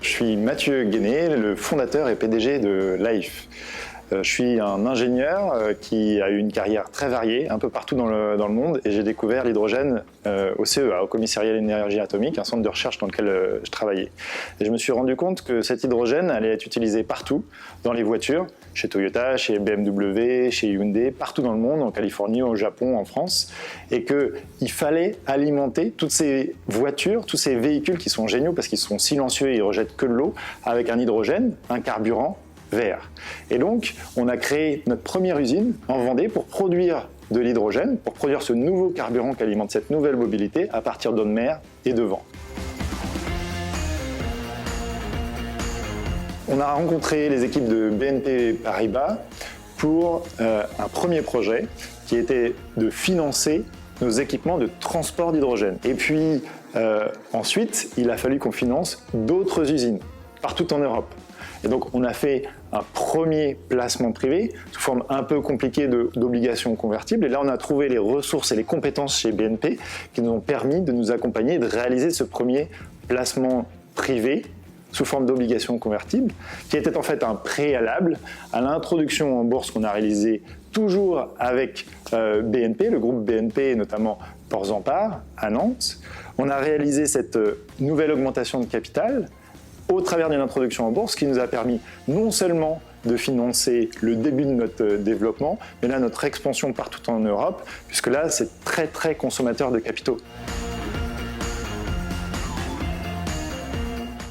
Je suis Mathieu Guéné, le fondateur et PDG de Life. Je suis un ingénieur qui a eu une carrière très variée, un peu partout dans le monde, et j'ai découvert l'hydrogène au CEA, au Commissariat à l'énergie atomique, un centre de recherche dans lequel je travaillais. Et je me suis rendu compte que cet hydrogène allait être utilisé partout, dans les voitures, chez Toyota, chez BMW, chez Hyundai, partout dans le monde, en Californie, au Japon, en France, et qu'il fallait alimenter toutes ces voitures, tous ces véhicules qui sont géniaux parce qu'ils sont silencieux et ils rejettent que de l'eau, avec un hydrogène, un carburant vert. Et donc, on a créé notre première usine en Vendée pour produire de l'hydrogène, pour produire ce nouveau carburant qui alimente cette nouvelle mobilité à partir d'eau de mer et de vent. On a rencontré les équipes de BNP Paribas pour un premier projet qui était de financer nos équipements de transport d'hydrogène. Et puis ensuite, il a fallu qu'on finance d'autres usines partout en Europe. Et donc, on a fait un premier placement privé sous forme un peu compliquée d'obligations convertibles. Et là, on a trouvé les ressources et les compétences chez BNP qui nous ont permis de nous accompagner et de réaliser ce premier placement privé sous forme d'obligations convertibles, qui était en fait un préalable à l'introduction en bourse qu'on a réalisée toujours avec BNP, le groupe BNP et notamment Porzampar à Nantes. On a réalisé cette nouvelle augmentation de capital au travers d'une introduction en bourse qui nous a permis non seulement de financer le début de notre développement, mais là notre expansion partout en Europe, puisque là c'est très consommateur de capitaux.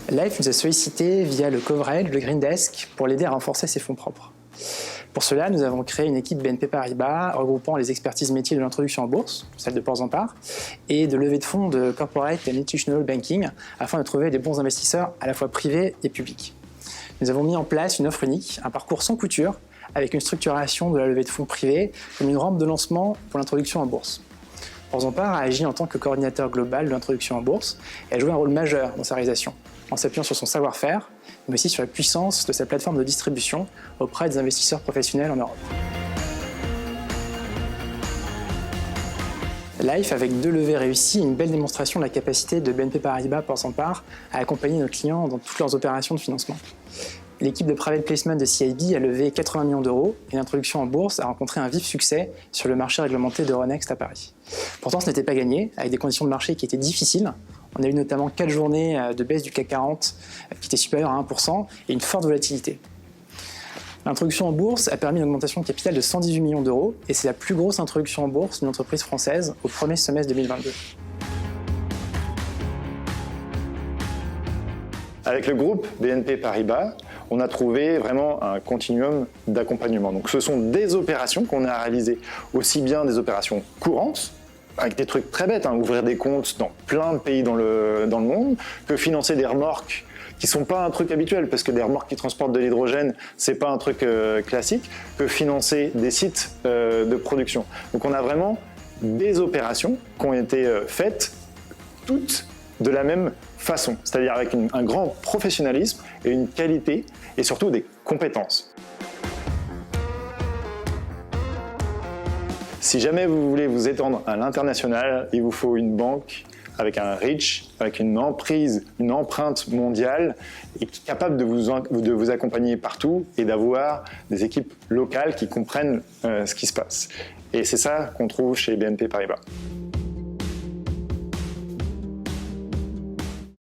Life nous a sollicité via le Coverage, le Green Desk, pour l'aider à renforcer ses fonds propres. Pour cela, nous avons créé une équipe BNP Paribas regroupant les expertises métiers de l'introduction en bourse, celle de Porzampar, et de levée de fonds de corporate and institutional banking, afin de trouver des bons investisseurs à la fois privés et publics. Nous avons mis en place une offre unique, un parcours sans couture, avec une structuration de la levée de fonds privée comme une rampe de lancement pour l'introduction en bourse. Porzampar a agi en tant que coordinateur global de l'introduction en bourse et a joué un rôle majeur dans sa réalisation, en s'appuyant sur son savoir-faire, mais aussi sur la puissance de sa plateforme de distribution auprès des investisseurs professionnels en Europe. Life, avec 2 levées réussies, est une belle démonstration de la capacité de BNP Paribas Porzampar à accompagner nos clients dans toutes leurs opérations de financement. L'équipe de private placement de CIB a levé 80 millions d'euros et l'introduction en bourse a rencontré un vif succès sur le marché réglementé d'Euronext à Paris. Pourtant, ce n'était pas gagné, avec des conditions de marché qui étaient difficiles. On a eu notamment 4 journées de baisse du CAC 40 qui étaient supérieures à 1% et une forte volatilité. L'introduction en bourse a permis une augmentation de capital de 118 millions d'euros et c'est la plus grosse introduction en bourse d'une entreprise française au premier semestre 2022. Avec le groupe BNP Paribas, on a trouvé vraiment un continuum d'accompagnement. Donc ce sont des opérations qu'on a réalisées, aussi bien des opérations courantes, avec des trucs très bêtes, ouvrir des comptes dans plein de pays dans le monde, que financer des remorques qui ne sont pas un truc habituel, parce que des remorques qui transportent de l'hydrogène, c'est pas un truc classique, que financer des sites de production. Donc on a vraiment des opérations qui ont été faites toutes de la même façon, c'est-à-dire avec un grand professionnalisme et une qualité et surtout des compétences. Si jamais vous voulez vous étendre à l'international, il vous faut une banque avec un reach, avec une emprise, une empreinte mondiale et qui est capable de vous accompagner partout et d'avoir des équipes locales qui comprennent ce qui se passe. Et c'est ça qu'on trouve chez BNP Paribas.